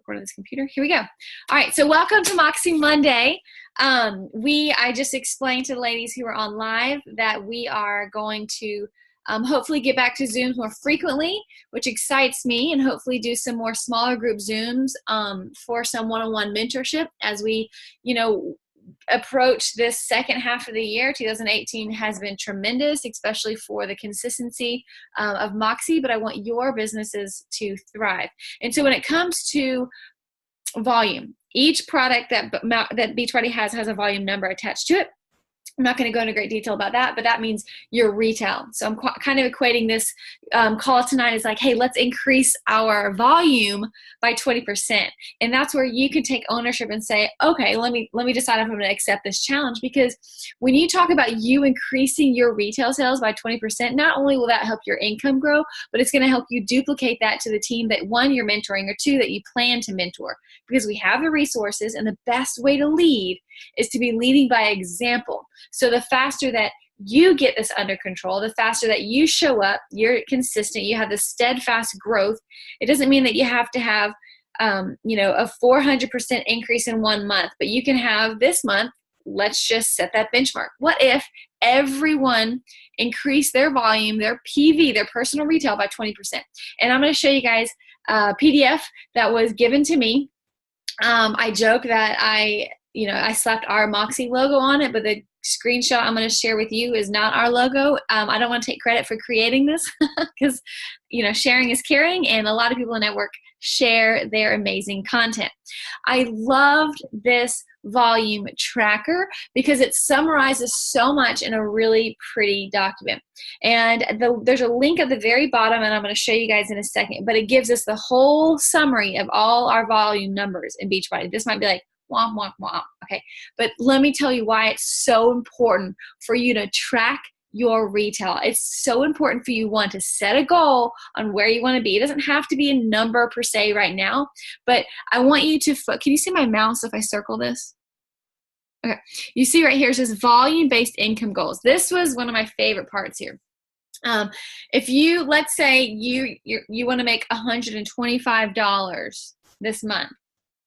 record on this computer. Here we go. All right. So welcome to Moxie Monday. I just explained to the ladies who are on live that we are going to hopefully get back to Zooms more frequently, which excites me, and hopefully do some more smaller group Zooms for some one-on-one mentorship as we, approach this second half of the year. 2018 has been tremendous, especially for the consistency of Moxie, but I want your businesses to thrive. And so when it comes to volume, each product that Beachbody has a volume number attached to it. I'm not going to go into great detail about that, but that means your retail. So I'm kind of equating this call tonight as like, hey, let's increase our volume by 20%. And that's where you can take ownership and say, okay, let me decide if I'm going to accept this challenge. Because when you talk about you increasing your retail sales by 20%, not only will that help your income grow, but it's going to help you duplicate that to the team that, one, you're mentoring, or two, that you plan to mentor. Because we have the resources, and the best way to lead is to be leading by example. So the faster that you get this under control, the faster that you show up, you're consistent, you have the steadfast growth. It doesn't mean that you have to have, a 400% increase in 1 month, but you can have this month. Let's just set that benchmark. What if everyone increased their volume, their PV, their personal retail, by 20%? And I'm going to show you guys a PDF that was given to me. I joke that I slapped our Moxie logo on it, but the screenshot I'm going to share with you is not our logo. I don't want to take credit for creating this because, sharing is caring, and a lot of people in the network share their amazing content. I loved this volume tracker because it summarizes so much in a really pretty document. And there's a link at the very bottom, and I'm going to show you guys in a second, but it gives us the whole summary of all our volume numbers in Beachbody. This might be like, womp, womp, womp. Okay. But let me tell you why it's so important for you to track your retail. It's so important for you, one, to set a goal on where you want to be. It doesn't have to be a number per se right now, but I want you to, can you see my mouse if I circle this? Okay. You see right here, it says volume-based income goals. This was one of my favorite parts here. If you, let's say you want to make $125 this month.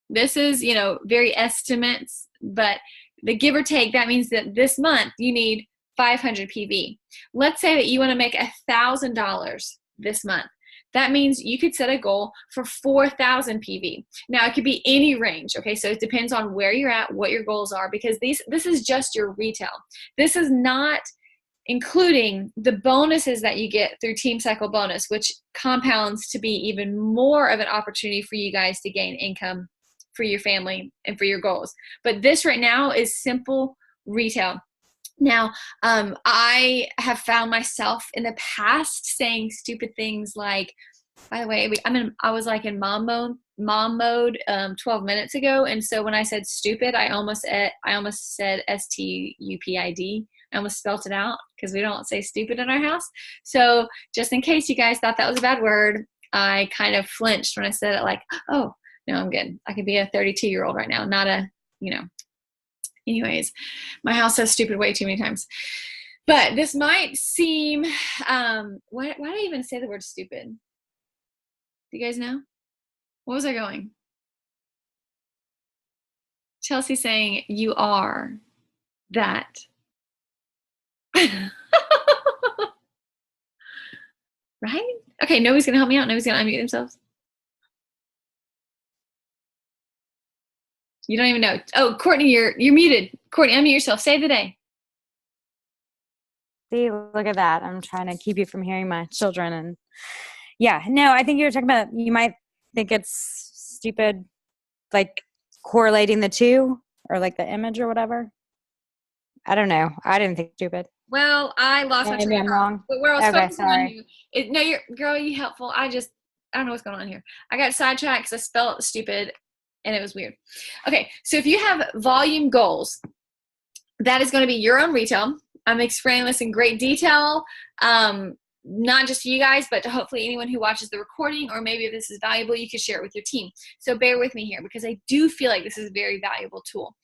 This is, very estimates, but the give or take, that means that this month you need 500 PV. Let's say that you want to make $1,000 this month. That means you could set a goal for 4,000 PV. Now, it could be any range, okay? So it depends on where you're at, what your goals are, because this is just your retail. This is not including the bonuses that you get through Team Cycle Bonus, which compounds to be even more of an opportunity for you guys to gain income for your family and for your goals. But this right now is simple retail. Now, I have found myself in the past saying stupid things like, by the way, I was like in mom mode 12 minutes ago. And so when I said stupid, I almost said STUPID. I almost spelled it out because we don't say stupid in our house. So just in case you guys thought that was a bad word, I kind of flinched when I said it, like, oh, no, I'm good. I could be a 32-year-old right now, not a, Anyways, my house says stupid way too many times. But this might seem, why did I even say the word stupid? Do you guys know? What was I going? Chelsea saying, you are that. Right? Okay, nobody's going to help me out. Nobody's going to unmute themselves. You don't even know. Oh, Courtney, you're muted. Courtney, unmute yourself. Save the day. See, look at that. I'm trying to keep you from hearing my children. And yeah, no, I think you're talking about, you might think it's stupid, like correlating the two or like the image or whatever. I don't know. I didn't think stupid. Well, I lost my train of thought. Wrong. But where I was focusing sorry. on you. No, you helpful. I don't know what's going on here. I got sidetracked because I spelled stupid. And it was weird. Okay, so if you have volume goals, that is going to be your own retail. I'm explaining this in great detail, not just to you guys, but to hopefully anyone who watches the recording, or maybe if this is valuable, you can share it with your team. So bear with me here, because I do feel like this is a very valuable tool.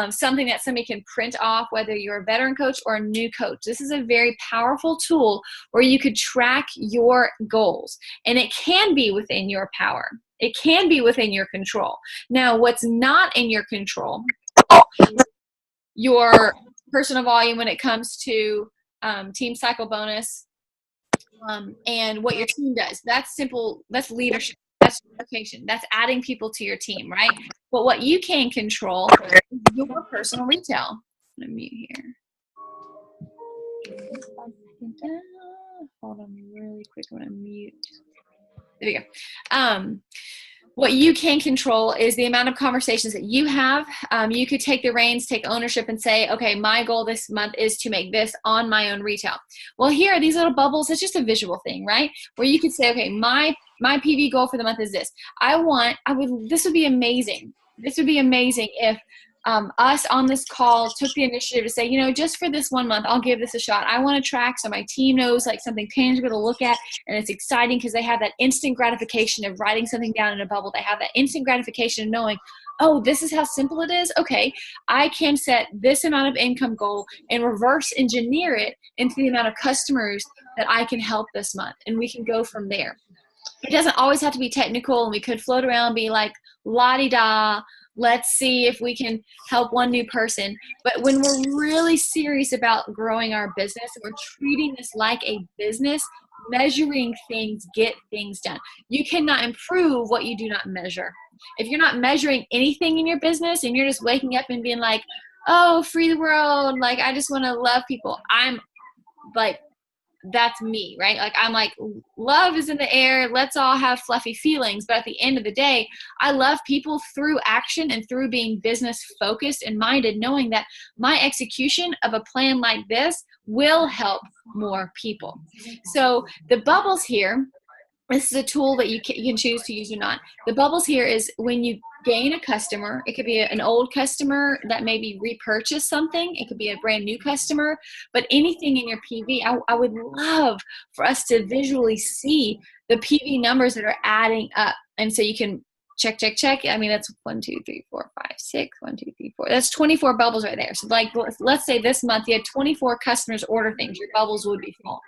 Something that somebody can print off, whether you're a veteran coach or a new coach. This is a very powerful tool where you could track your goals, and it can be within your power. It can be within your control. Now, what's not in your control, your personal volume when it comes to team cycle bonus, and what your team does. That's simple. That's leadership. That's education. That's adding people to your team, right? But what you can control is your personal retail. I'm going to mute here. Hold on really quick. I'm going to mute. There we go. What you can control is the amount of conversations that you have. You could take the reins, take ownership, and say, okay, my goal this month is to make this on my own retail. Well, here are these little bubbles. It's just a visual thing, right? Where you could say, okay, my PV goal for the month is this. This would be amazing. This would be amazing if us on this call took the initiative to say, you know, just for this 1 month, I'll give this a shot. I want to track so my team knows like something tangible to look at, and it's exciting because they have that instant gratification of writing something down in a bubble. They have that instant gratification of knowing, oh, this is how simple it is. Okay, I can set this amount of income goal and reverse engineer it into the amount of customers that I can help this month, and we can go from there. It doesn't always have to be technical, and we could float around and be like, la-di-da, let's see if we can help one new person. But when we're really serious about growing our business, and we're treating this like a business, measuring things get things done. You cannot improve what you do not measure. If you're not measuring anything in your business and you're just waking up and being like, oh, free the world, like I just want to love people, I'm like, that's me, right? Like I'm like, love is in the air, let's all have fluffy feelings. But at the end of the day, I love people through action and through being business focused and minded, knowing that my execution of a plan like this will help more people. So the bubbles here, this is a tool that you can choose to use or not. The bubbles here is when you gain a customer. It could be an old customer that maybe repurchased something. It could be a brand new customer. But anything in your PV, I would love for us to visually see the PV numbers that are adding up. And so you can check. I mean, that's 1, 2, 3, 4, 5, 6. 1, 2, 3, 4. That's 24 bubbles right there. So like, let's say this month you had 24 customers order things. Your bubbles would be full.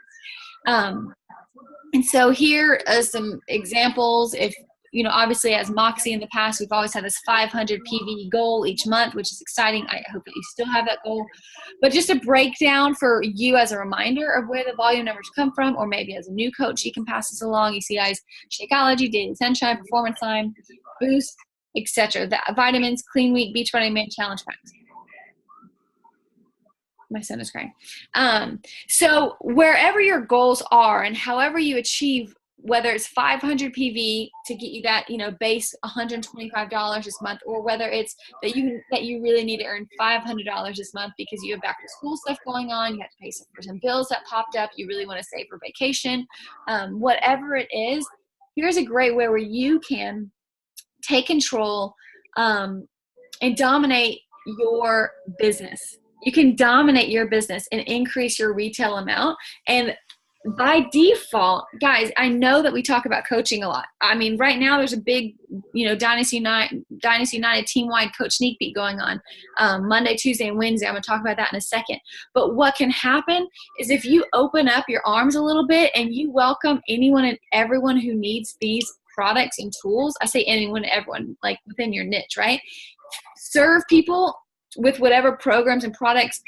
And so here are some examples. If, you know, obviously as Moxie in the past, we've always had this 500 PV goal each month, which is exciting. I hope that you still have that goal. But just a breakdown for you as a reminder of where the volume numbers come from, or maybe as a new coach, you can pass this along. You see guys, Shakeology, Daily Sunshine, Performance Time, Boost, etc. The vitamins, Clean Week, Beachbody Man Challenge Packs. My son is crying. So wherever your goals are and however you achieve, whether it's 500 PV to get you that, you know, base $125 this month, or whether it's that you really need to earn $500 this month because you have back to school stuff going on, you have to pay for some bills that popped up, you really want to save for vacation, whatever it is, here's a great way where you can take control and dominate your business. You can dominate your business and increase your retail amount. And by default, guys, I know that we talk about coaching a lot. I mean, right now there's a big, you know, Dynasty United team-wide coach sneak peek going on Monday, Tuesday, and Wednesday. I'm going to talk about that in a second. But what can happen is if you open up your arms a little bit and you welcome anyone and everyone who needs these products and tools. I say anyone and everyone, like within your niche, right? Serve people with whatever programs and products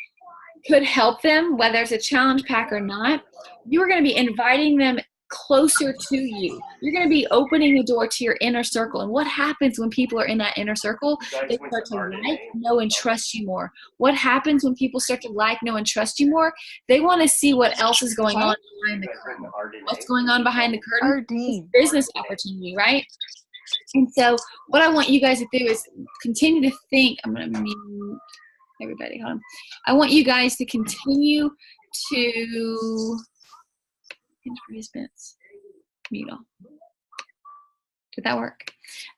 could help them, whether it's a challenge pack or not. You're going to be inviting them closer to you. You're going to be opening the door to your inner circle. And what happens when people are in that inner circle? They start to like, know, and trust you more. What happens when people start to like, know, and trust you more? They want to see what else is going on behind the curtain. What's going on behind the curtain? Business opportunity, right? And so what I want you guys to do is continue to think. I'm going to mute everybody. Hold on. I want you guys to continue to mute all. Did that work?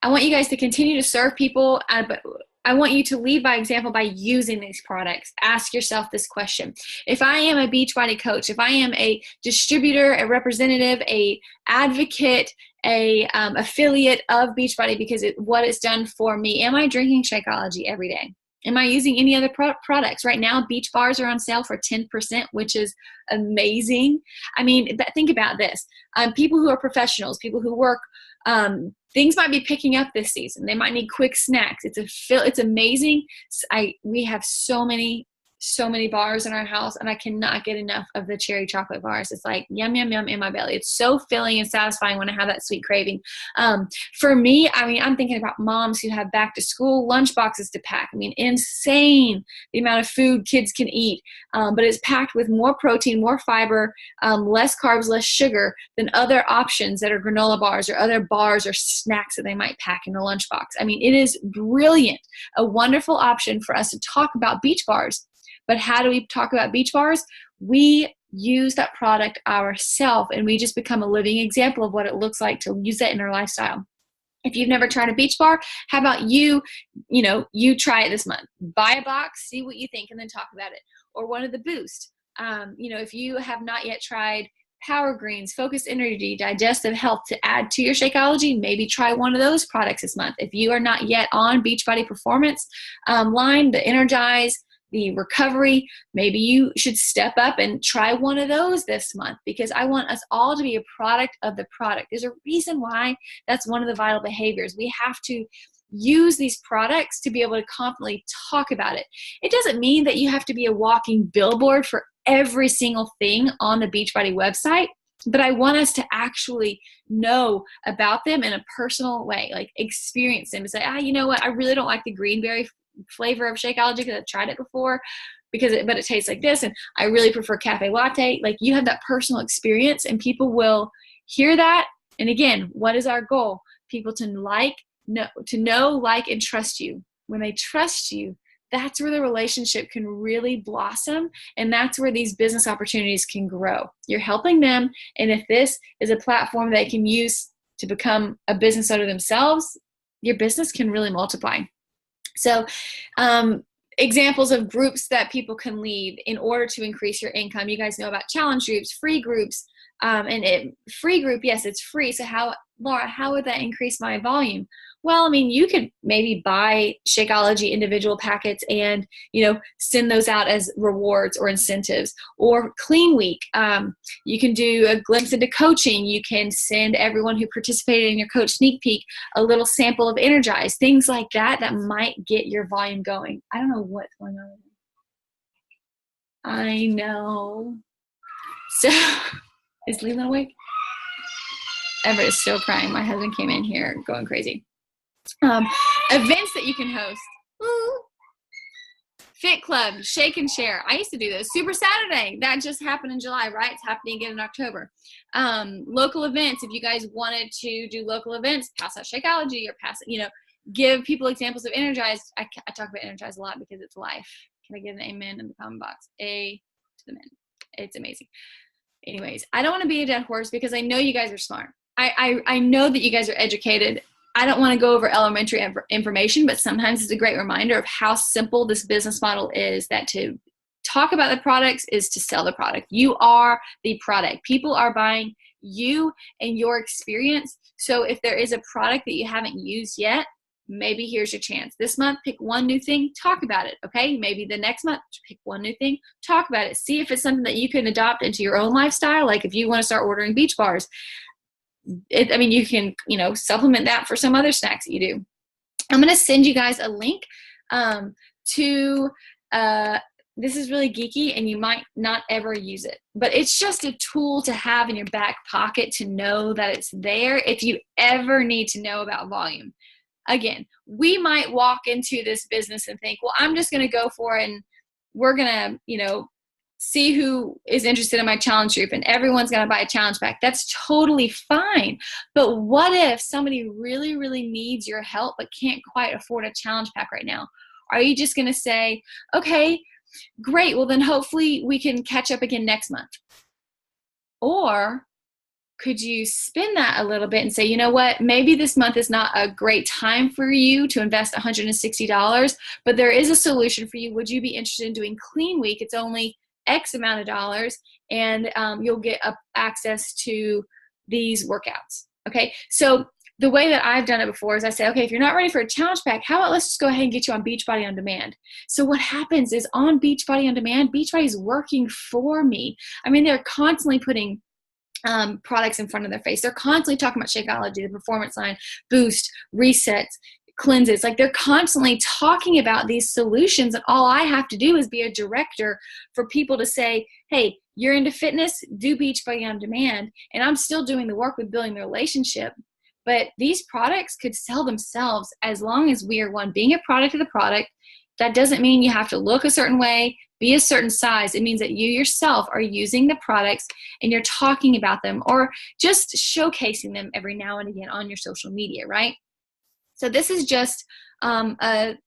I want you guys to continue to serve people, but I want you to lead by example by using these products. Ask yourself this question. If I am a Beachbody coach, if I am a distributor, a representative, a advocate, a affiliate of Beachbody because what it's done for me, am I drinking Shakeology every day? Am I using any other products? Right now, Beach Bars are on sale for 10%, which is amazing. I mean, think about this. People who are professionals, people who work things might be picking up this season. They might need quick snacks. It's amazing. We have so many bars in our house, and I cannot get enough of the cherry chocolate bars. It's like yum, yum, yum in my belly. It's so filling and satisfying when I have that sweet craving. For me, I mean, I'm thinking about moms who have back to school lunch boxes to pack. I mean, insane the amount of food kids can eat, but it's packed with more protein, more fiber, less carbs, less sugar than other options that are granola bars or other bars or snacks that they might pack in a lunchbox. I mean, it is brilliant, a wonderful option for us to talk about beach bars. But how do we talk about beach bars? We use that product ourselves, and we just become a living example of what it looks like to use that in our lifestyle. If you've never tried a beach bar, how about you try it this month. Buy a box, see what you think, and then talk about it. Or one of the Boost. If you have not yet tried Power Greens, Focus Energy, Digestive Health to add to your Shakeology, maybe try one of those products this month. If you are not yet on Beachbody Performance line, the Energize, the Recovery, maybe you should step up and try one of those this month, because I want us all to be a product of the product. There's a reason why that's one of the vital behaviors. We have to use these products to be able to confidently talk about it. It doesn't mean that you have to be a walking billboard for every single thing on the Beachbody website, but I want us to actually know about them in a personal way, like experience them and say, you know what, I really don't like the greenberry flavor of Shakeology because I've tried it before, but it tastes like this, and I really prefer cafe latte. Like, you have that personal experience, and people will hear that. And again, what is our goal? People to know, like, and trust you. When they trust you, that's where the relationship can really blossom, and that's where these business opportunities can grow. You're helping them, and if this is a platform they can use to become a business owner themselves, your business can really multiply. So examples of groups that people can lead in order to increase your income. You guys know about challenge groups, free groups, free group, yes, it's free. So Laura, how would that increase my volume? Well, I mean, you could maybe buy Shakeology individual packets and, send those out as rewards or incentives. Or Clean Week, you can do a glimpse into coaching. You can send everyone who participated in your coach sneak peek a little sample of Energize, things like that might get your volume going. I don't know what's going on. I know. So, is Leland awake? Everett is still crying. My husband came in here going crazy. Events that you can host. Ooh. Fit Club, Shake and Share. I used to do those. Super Saturday. That just happened in July, right? It's happening again in October. Local events. If you guys wanted to do local events, pass out Shakeology or give people examples of Energize. I talk about Energize a lot because it's life. Can I get an amen in the comment box? A to the men. It's amazing. Anyways, I don't want to be a dead horse because I know you guys are smart. I know that you guys are educated. I don't want to go over elementary information, but sometimes it's a great reminder of how simple this business model is, that to talk about the products is to sell the product. You are the product. People are buying you and your experience. So if there is a product that you haven't used yet, maybe here's your chance. This month, pick one new thing, talk about it, okay? Maybe the next month, pick one new thing, talk about it. See if it's something that you can adopt into your own lifestyle. Like if you want to start ordering beach bars, you can, supplement that for some other snacks that you do. I'm going to send you guys a link to, this is really geeky and you might not ever use it, but it's just a tool to have in your back pocket to know that it's there if you ever need to know about volume. Again, we might walk into this business and think, well, I'm just going to go for it and we're going to, see who is interested in my challenge group and everyone's going to buy a challenge pack. That's totally fine. But what if somebody really, really needs your help but can't quite afford a challenge pack right now? Are you just going to say, okay, great, well then hopefully we can catch up again next month? Or could you spin that a little bit and say, you know what, maybe this month is not a great time for you to invest $160, but there is a solution for you. Would you be interested in doing Clean Week? It's only X amount of dollars, and you'll get access to these workouts. Okay, so the way that I've done it before is I say, okay, if you're not ready for a challenge pack, how about let's just go ahead and get you on Beachbody On Demand. So what happens is on Beachbody On Demand, Beachbody is working for me. I mean, they're constantly putting products in front of their face. They're constantly talking about Shakeology, the performance line, boost, resets, cleanses. Like they're constantly talking about these solutions, and all I have to do is be a director for people to say, hey, you're into fitness, do Beachbody on demand. And I'm still doing the work with building the relationship. But these products could sell themselves as long as we are, one, being a product of the product. That doesn't mean you have to look a certain way, be a certain size. It means that you yourself are using the products and you're talking about them or just showcasing them every now and again on your social media, right? So this is just, honestly,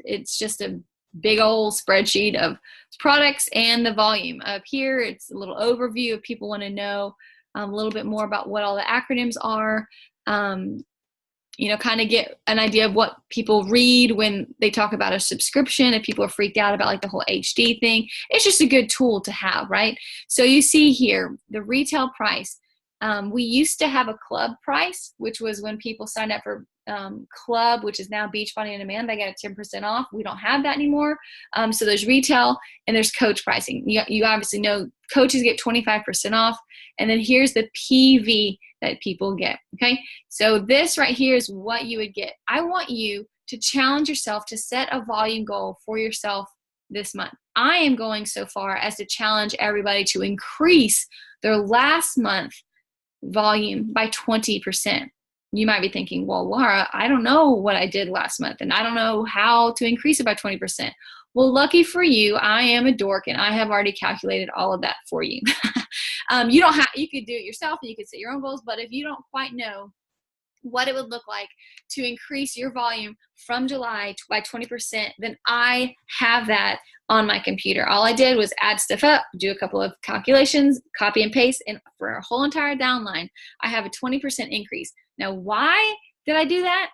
it's just a big old spreadsheet of products and the volume. Up here, it's a little overview if people want to know a little bit more about what all the acronyms are. Kind of get an idea of what people read when they talk about a subscription. If people are freaked out about like the whole HD thing, it's just a good tool to have, right? So you see here, the retail price. We used to have a club price, which was when people signed up for club, which is now Beachbody on Demand. They got a 10% off. We don't have that anymore. So there's retail and there's coach pricing. You obviously know coaches get 25% off. And then here's the PV that people get. Okay. So this right here is what you would get. I want you to challenge yourself to set a volume goal for yourself this month. I am going so far as to challenge everybody to increase their last month volume by 20%. You might be thinking, well, Laura, I don't know what I did last month and I don't know how to increase it by 20%. Well, lucky for you, I am a dork and I have already calculated all of that for you. You could do it yourself and you could set your own goals, but if you don't quite know what it would look like to increase your volume from July by 20%, then I have that on my computer. All I did was add stuff up, do a couple of calculations, copy and paste, and for a whole entire downline, I have a 20% increase. Now, why did I do that?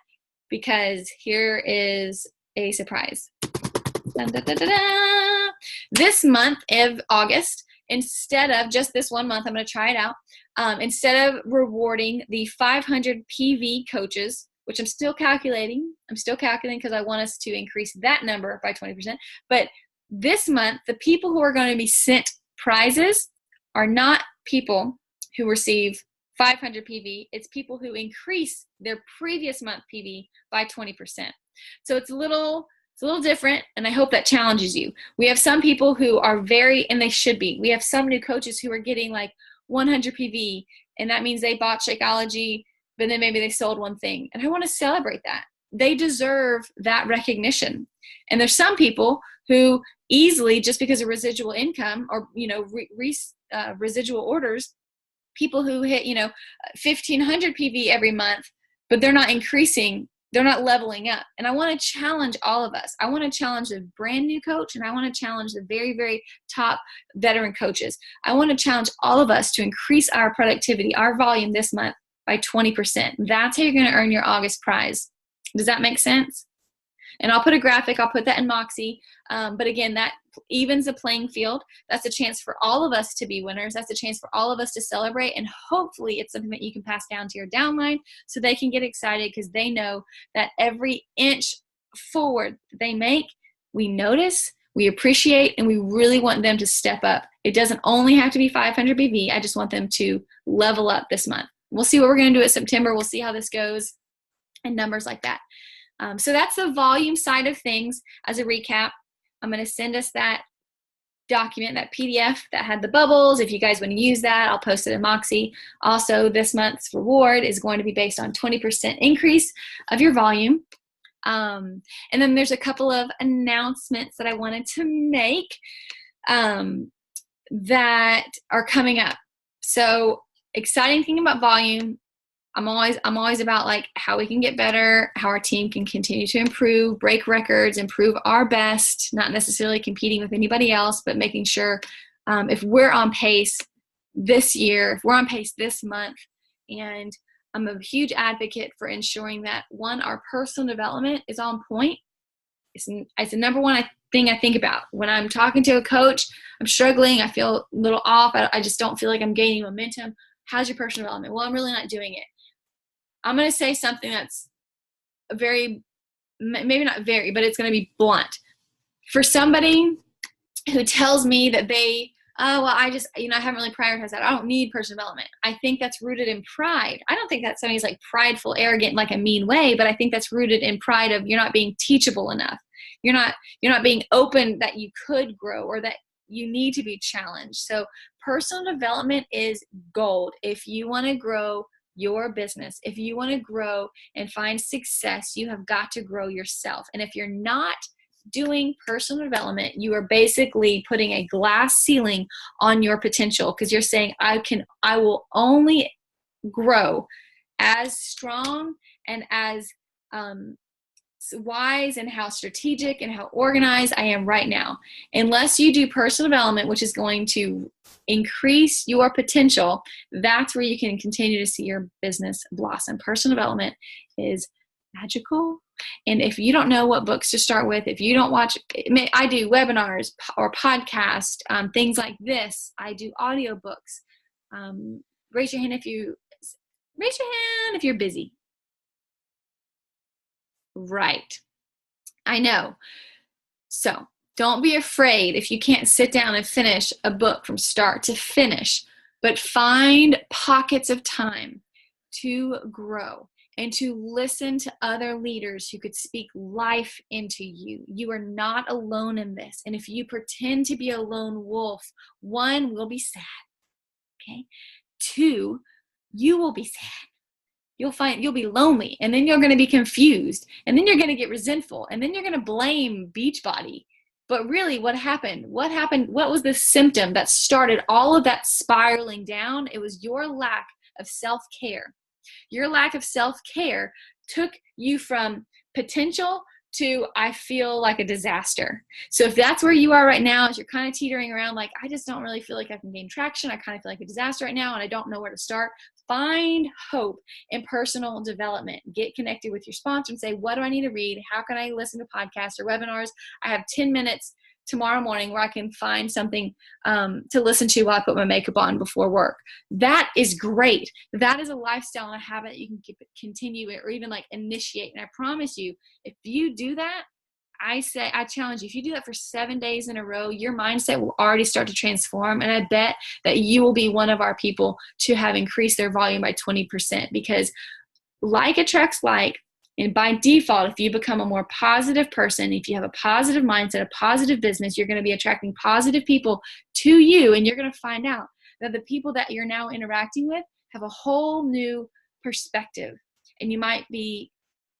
Because here is a surprise. Dun, dun, dun, dun, dun. This month of August, instead of just this one month, I'm going to try it out. Instead of rewarding the 500 PV coaches, which I'm still calculating because I want us to increase that number by 20%. But this month, the people who are going to be sent prizes are not people who receive 500 PV. It's people who increase their previous month PV by 20%. So it's a little different, and I hope that challenges you. We have some people who are and they should be. We have some new coaches who are getting like 100 PV, and that means they bought Shakeology, but then maybe they sold one thing. And I want to celebrate that. They deserve that recognition. And there's some people who easily, just because of residual income or, residual orders, people who hit, 1,500 PV every month, but they're not increasing. They're not leveling up. And I want to challenge all of us. I want to challenge the brand new coach, and I want to challenge the very, very top veteran coaches. I want to challenge all of us to increase our productivity, our volume this month by 20%. That's how you're going to earn your August prize. Does that make sense? And I'll put a graphic. I'll put that in Moxie. But again, that evens the playing field. That's a chance for all of us to be winners. That's a chance for all of us to celebrate. And hopefully it's something that you can pass down to your downline so they can get excited because they know that every inch forward they make, we notice, we appreciate, and we really want them to step up. It doesn't only have to be 500 BV. I just want them to level up this month. We'll see what we're going to do at September. We'll see how this goes and numbers like that. So that's the volume side of things. As a recap, I'm going to send us that document, that PDF that had the bubbles. If you guys want to use that, I'll post it in Moxie. Also, this month's reward is going to be based on 20% increase of your volume. And then there's a couple of announcements that I wanted to make that are coming up. So exciting thing about volume, I'm always about like how we can get better, how our team can continue to improve, break records, improve our best, not necessarily competing with anybody else, but making sure if we're on pace this year, if we're on pace this month. And I'm a huge advocate for ensuring that, one, our personal development is on point. It's the number one thing I think about. When I'm talking to a coach, I'm struggling, I feel a little off, I just don't feel like I'm gaining momentum. How's your personal development? Well, I'm really not doing it. I'm going to say something that's maybe not very, but it's going to be blunt. For somebody who tells me that they oh, well, I just, I haven't really prioritized that. I don't need personal development. I think that's rooted in pride. I don't think that somebody's like prideful, arrogant, like a mean way, but I think that's rooted in pride of you're not being teachable enough. You're not being open that you could grow or that you need to be challenged. So personal development is gold. If you want to grow your business, if you want to grow and find success, you have got to grow yourself. And if you're not doing personal development, you are basically putting a glass ceiling on your potential, because you're saying, I will only grow as strong and as wise and how strategic and how organized I am right now. Unless you do personal development, which is going to increase your potential, that's where you can continue to see your business blossom. Personal development is magical. And if you don't know what books to start with, if you don't watch, I do webinars or podcasts, things like this. I do audiobooks. Raise your hand if you're busy. Right. I know. So don't be afraid if you can't sit down and finish a book from start to finish, but find pockets of time to grow and to listen to other leaders who could speak life into you. You are not alone in this. And if you pretend to be a lone wolf, 1, will be sad. Okay. 2, you will be sad. You'll be lonely, and then you're going to be confused, and then you're going to get resentful, and then you're going to blame Beachbody. But really, what happened? What was the symptom that started all of that spiraling down? It was your lack of self-care. Your lack of self-care took you from potential to I feel like a disaster. So if that's where you are right now, is you're kind of teetering around like, I just don't really feel like I can gain traction. I kind of feel like a disaster right now, and I don't know where to start. Find hope in personal development. Get connected with your sponsor and say, what do I need to read? How can I listen to podcasts or webinars? I have 10 minutes tomorrow morning where I can find something to listen to while I put my makeup on before work. That is great. That is a lifestyle and a habit you can continue or even like initiate. And I promise you, if you do that, I challenge you, if you do that for 7 days in a row, your mindset will already start to transform. And I bet that you will be one of our people to have increased their volume by 20%, because like attracts like. And by default, if you become a more positive person, if you have a positive mindset, a positive business, you're going to be attracting positive people to you. And you're going to find out that the people that you're now interacting with have a whole new perspective. And you might be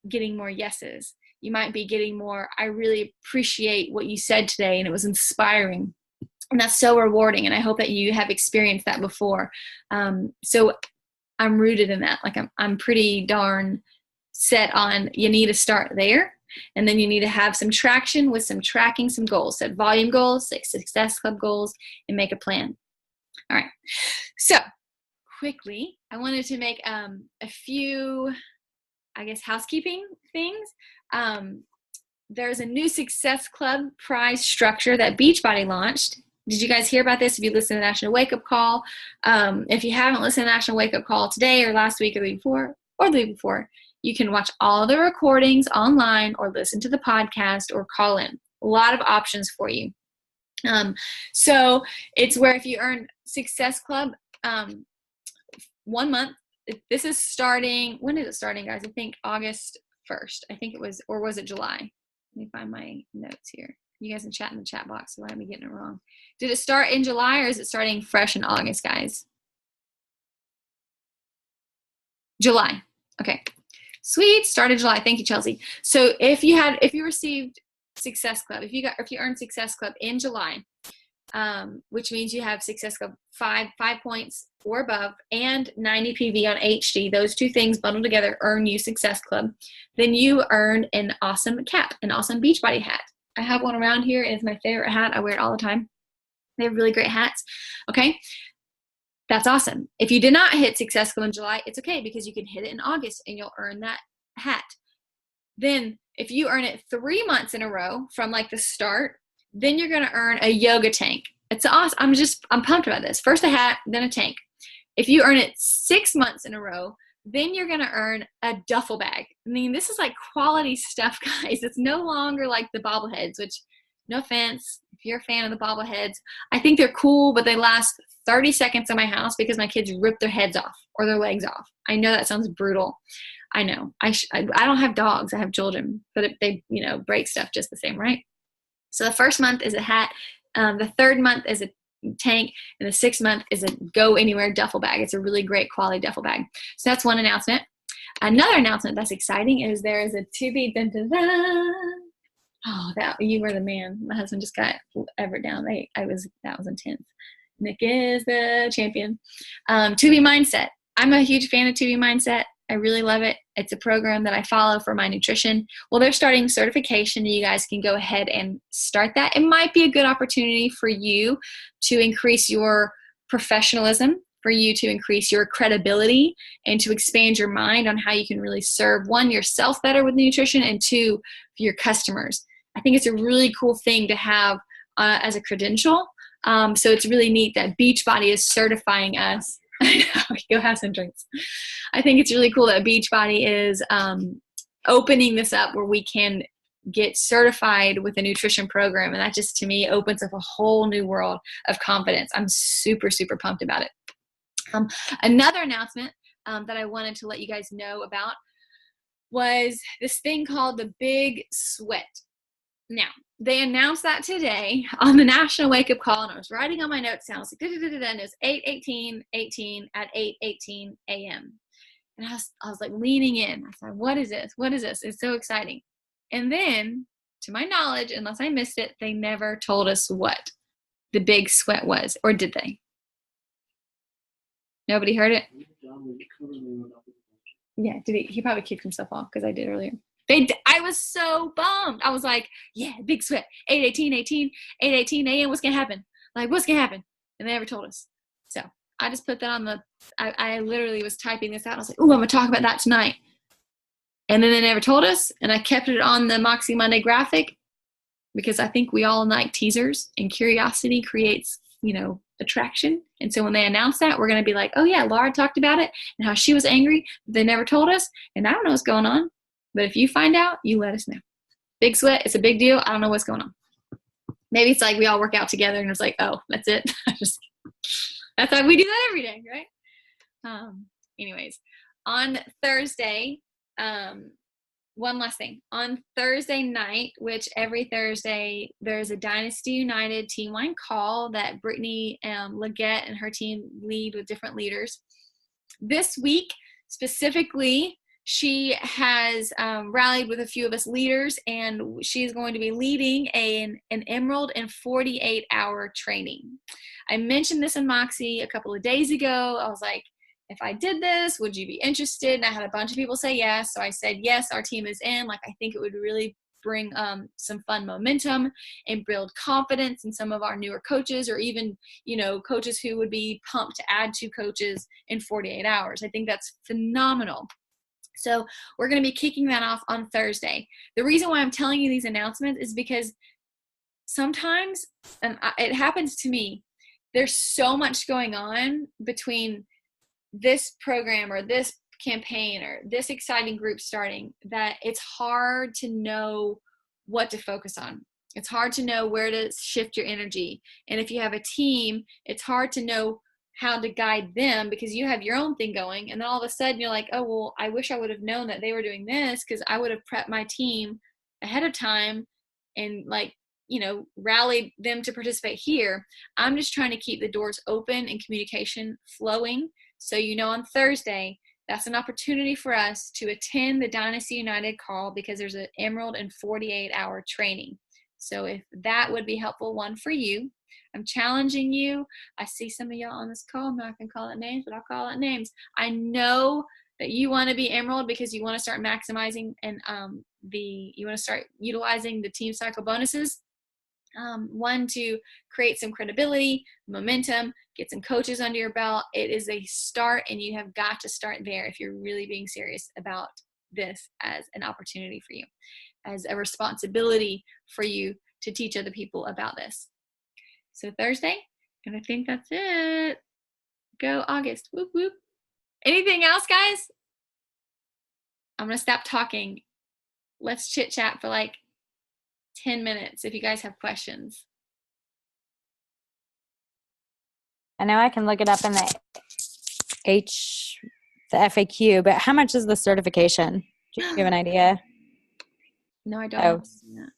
getting more yeses. You might be getting more, I really appreciate what you said today, and it was inspiring. And that's so rewarding. And I hope that you have experienced that before. So I'm rooted in that. Like I'm pretty darn set on, you need to start there. And then you need to have some traction with some tracking, some goals, set volume goals, set Success Club goals, and make a plan. All right. So quickly, I wanted to make a few, I guess, housekeeping things. There's a new Success Club prize structure that Beachbody launched. Did you guys hear about this? If you listened to the National Wake Up Call, if you haven't listened to the National Wake Up Call today or last week or the week before, or the week before, you can watch all the recordings online or listen to the podcast or call in. A lot of options for you. So it's where if you earn Success Club 1 month, this is starting, when is it starting, guys? I think August 1st. I think it was, or was it July? Let me find my notes here. You guys can chat in the chat box, so I am getting it wrong. Did it start in July, or is it starting fresh in August, guys? July. Okay. Sweet. Started July. Thank you, Chelsea. So if you received Success Club, if you earned Success Club in July, which means you have Success Club 5 points or above and 90 PV on HD, those two things bundled together earn you Success Club, then you earn an awesome cap, an awesome Beachbody hat. I have one around here, and it's my favorite hat. I wear it all the time. They have really great hats. Okay. That's awesome. If you did not hit Success Club in July, it's okay, because you can hit it in August and you'll earn that hat. Then if you earn it 3 months in a row from like the start, then you're going to earn a yoga tank. It's awesome. I'm pumped about this. First a hat, then a tank. If you earn it 6 months in a row, then you're going to earn a duffel bag. I mean, this is like quality stuff, guys. It's no longer like the bobbleheads, which No offense. If you're a fan of the bobbleheads, I think they're cool, but they last 30 seconds in my house because my kids rip their heads off or their legs off. I know that sounds brutal. I know. I don't have dogs. I have children, but they, break stuff just the same, right? So the first month is a hat. The third month is a tank, and the 6th month is a go anywhere duffel bag. It's a really great quality duffel bag. So that's one announcement. Another announcement that's exciting is there is a to be dun, dun, dun. Oh, that you were the man. My husband just got Everett down. That was intense. Nick is the champion. To be mindset. I'm a huge fan of to be mindset. I really love it. It's a program that I follow for my nutrition. Well, they're starting certification. You guys can go ahead and start that. It might be a good opportunity for you to increase your professionalism, for you to increase your credibility, and to expand your mind on how you can really serve, one, yourself better with nutrition, and two, your customers. I think it's a really cool thing to have as a credential. So it's really neat that Beachbody is certifying us. I know, go have some drinks. I think it's really cool that Beachbody is opening this up where we can get certified with a nutrition program. And that just, to me, opens up a whole new world of confidence. I'm super, super pumped about it. Another announcement that I wanted to let you guys know about was this thing called the Big Sweat. Now, they announced that today on the National Wake Up Call, and I was writing on my notes down. I was like, and it was 8:18 at 8:18 a.m. And I was like leaning in. I thought, what is this? What is this? It's so exciting. And then, to my knowledge, unless I missed it, they never told us what the Big Sweat was, or did they? Nobody heard it? Yeah, did he? He probably kicked himself off because I did earlier. I was so bummed. I was like, yeah, Big Sweat, 8:18 a.m. What's going to happen? Like, what's going to happen? And they never told us. So I just put that on I literally was typing this out. I was like, ooh, I'm going to talk about that tonight. And then they never told us. And I kept it on the Moxie Monday graphic because I think we all like teasers, and curiosity creates, attraction. And so when they announce that, we're going to be like, oh yeah, Laura talked about it and how she was angry. They never told us. And I don't know what's going on. But if you find out, you let us know. Big Sweat, it's a big deal. I don't know what's going on. Maybe it's like we all work out together and it's like, oh, that's it. That's why we do that every day, right? Anyways, on Thursday, one last thing. On Thursday night, which every Thursday, there's a Dynasty United Team Wine call that Brittany Leggett and her team lead with different leaders. This week, specifically, she has rallied with a few of us leaders, and she's going to be leading an Emerald in 48-hour training. I mentioned this in Moxie a couple of days ago. I was like, if I did this, would you be interested? And I had a bunch of people say yes. So I said, yes, our team is in. Like, I think it would really bring some fun momentum and build confidence in some of our newer coaches, or even, coaches who would be pumped to add 2 coaches in 48 hours. I think that's phenomenal. So we're going to be kicking that off on Thursday. The reason why I'm telling you these announcements is because sometimes, and it happens to me, there's so much going on between this program or this campaign or this exciting group starting that it's hard to know what to focus on. It's hard to know where to shift your energy. And if you have a team, it's hard to know how to guide them because you have your own thing going. And then all of a sudden you're like, oh, well, I wish I would have known that they were doing this because I would have prepped my team ahead of time and rallied them to participate here. I'm just trying to keep the doors open and communication flowing. So, on Thursday, that's an opportunity for us to attend the Dynasty United call because there's an Emerald and 48-hour training. So if that would be helpful, one for you, I'm challenging you. I see some of y'all on this call. I'm not going to call it names, but I'll call it names. I know that you want to be Emerald because you want to start maximizing and you want to start utilizing the team cycle bonuses. One, to create some credibility, momentum, get some coaches under your belt. It is a start, and you have got to start there if you're really being serious about this as an opportunity for you, as a responsibility for you to teach other people about this. So Thursday, and I think that's it. Go August. Whoop, whoop. Anything else, guys? I'm going to stop talking. Let's chit chat for like 10 minutes if you guys have questions. I know I can look it up in the FAQ, but how much is the certification? Do you have an idea? No, I don't. Oh,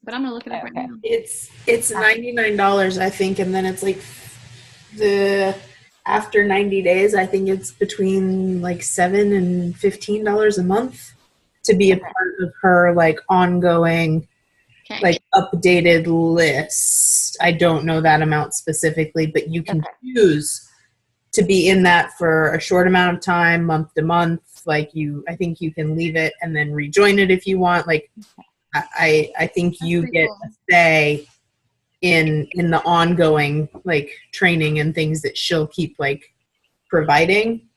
but I'm gonna look it up right now. It's $99, I think, and then it's like after 90 days, I think it's between like $7 and $15 a month to be a part of her like ongoing, like updated list. I don't know that amount specifically, but you can choose to be in that for a short amount of time, month to month. Like I think you can leave it and then rejoin it if you want. Like I think you get a say in the ongoing like training and things that she'll keep like providing.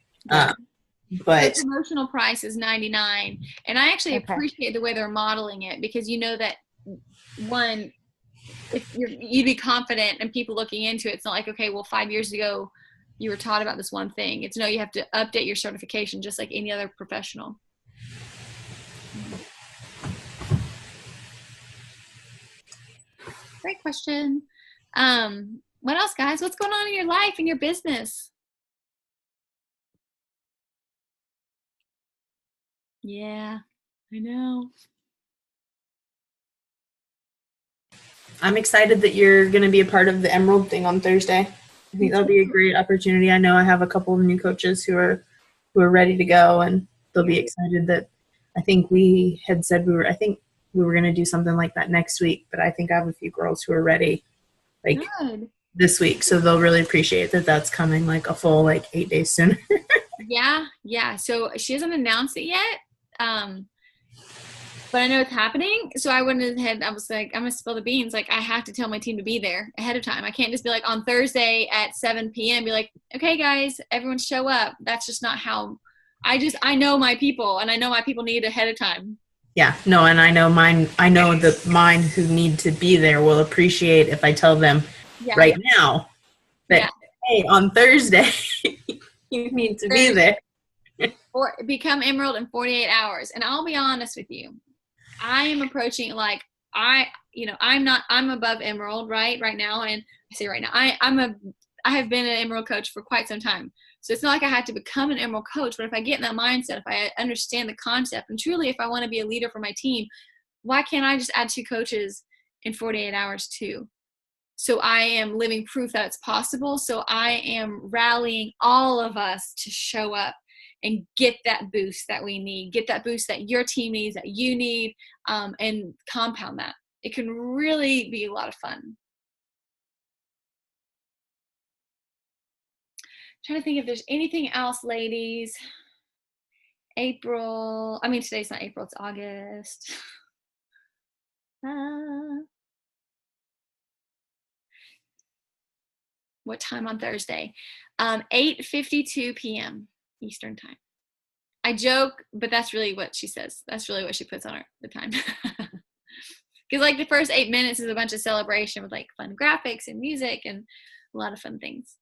But the promotional price is $99, and I actually appreciate the way they're modeling it, because you know that one, if you'd be confident and people looking into it, it's not like, okay, well 5 years ago you were taught about this one thing. It's no, you have to update your certification just like any other professional. Great question. What else, guys? What's going on in your life and your business? Yeah, I know. I'm excited that you're going to be a part of the Emerald thing on Thursday. I think that'll be a great opportunity. I know I have a couple of new coaches who are ready to go, and they'll be excited that I think we had said we were going to do something like that next week, but I think I have a few girls who are ready like this week. So they'll really appreciate that that's coming like a full like 8 days sooner. Yeah. So she hasn't announced it yet. But I know it's happening. So I went ahead. I was like, I'm going to spill the beans. Like, I have to tell my team to be there ahead of time. I can't just be like on Thursday at 7 p.m. be like, okay, guys, everyone show up. That's just not how I know my people, and I know my people need ahead of time. Yeah, no. And I know that mine who need to be there will appreciate if I tell them right now that, hey, on Thursday, you need to be there. Or become Emerald in 48 hours. And I'll be honest with you. I am approaching like I'm above Emerald right now, and I say right now I have been an Emerald coach for quite some time, so it's not like I had to become an Emerald coach. But if I get in that mindset, if I understand the concept, and truly if I want to be a leader for my team, why can't I just add 2 coaches in 48 hours too? So I am living proof that it's possible. So I am rallying all of us to show up and get that boost that we need, get that boost that your team needs, that you need, and compound that. It can really be a lot of fun. I'm trying to think if there's anything else, ladies. Today's not April, it's August. What time on Thursday? 8:52 p.m. Eastern time. I joke, but that's really what she says. That's really what she puts on the time. Because like the first 8 minutes is a bunch of celebration with like fun graphics and music and a lot of fun things.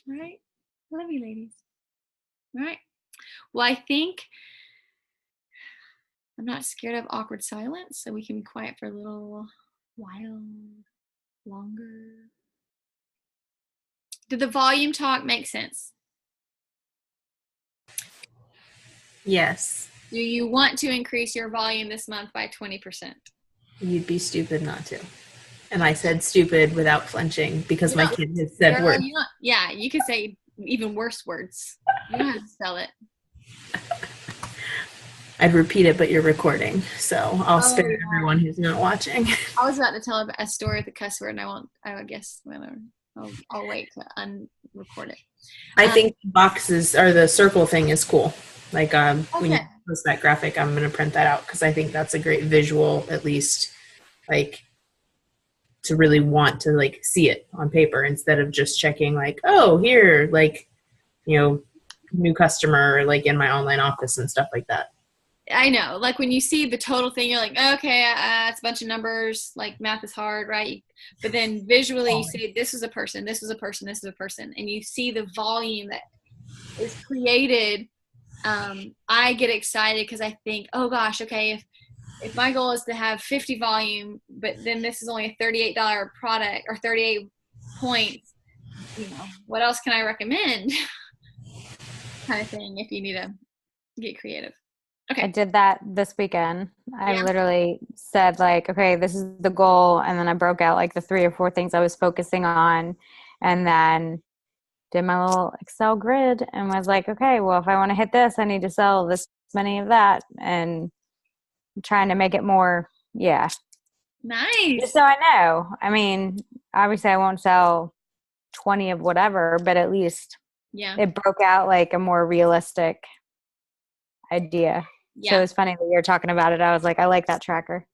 All right. Love you, ladies. All right. Well, I think I'm not scared of awkward silence, so we can be quiet for a little while longer. Did the volume talk make sense? Yes. Do you want to increase your volume this month by 20%? You'd be stupid not to. And I said stupid without flinching because my kid has said words. You could say even worse words. You don't have to spell it. I'd repeat it, but you're recording, so I'll spare everyone who's not watching. I was about to tell a story with a cuss word, and I won't. I guess whatever. I'll wait to unrecord it. I think the boxes or the circle thing is cool. Like when you post that graphic, I'm going to print that out because I think that's a great visual, at least, like to really want to like see it on paper instead of just checking like, oh, here, like, new customer, like in my online office and stuff like that. I know, like when you see the total thing, you're like, okay, it's a bunch of numbers, like math is hard, right? But then visually you see this is a person, this is a person, this is a person, and you see the volume that is created I get excited because I think, oh gosh, okay, if my goal is to have 50 volume, but then this is only a $38 product or 38 points, what else can I recommend? Kind of thing, if you need to get creative. Okay. I did that this weekend. I Yeah. literally said like, okay, this is the goal. And then I broke out like the 3 or 4 things I was focusing on, and then did my little Excel grid and was like, okay, well, if I want to hit this, I need to sell this many of that, and trying to make it more. Yeah. Nice. Just so I know. I mean, obviously I won't sell 20 of whatever, but at least it broke out like a more realistic idea. Yeah. So it's funny that you're talking about it. I was like, I like that tracker.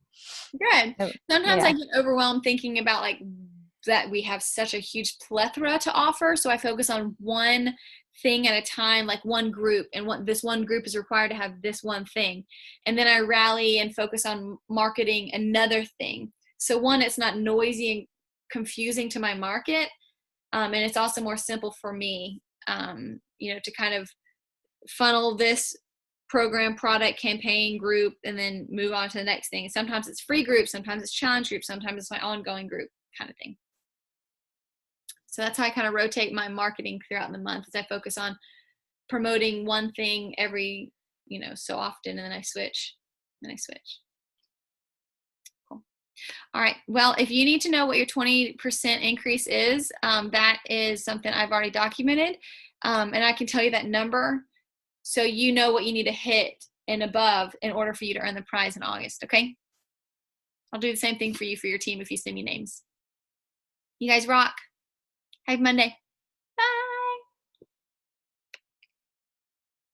Good. Sometimes I get overwhelmed thinking about like that we have such a huge plethora to offer. So I focus on one thing at a time, like one group, and what this one group is required to have this one thing. And then I rally and focus on marketing another thing. So one, it's not noisy and confusing to my market. And it's also more simple for me, to kind of funnel this program, product, campaign, group, and then move on to the next thing. Sometimes it's free group, sometimes it's challenge group, sometimes it's my ongoing group kind of thing. So that's how I kind of rotate my marketing throughout the month, as I focus on promoting one thing every, so often, and then I switch. Cool. All right. Well, if you need to know what your 20% increase is, that is something I've already documented. And I can tell you that number, so you know what you need to hit and above in order for you to earn the prize in August, okay? I'll do the same thing for you, for your team, if you send me names. You guys rock. Happy Monday.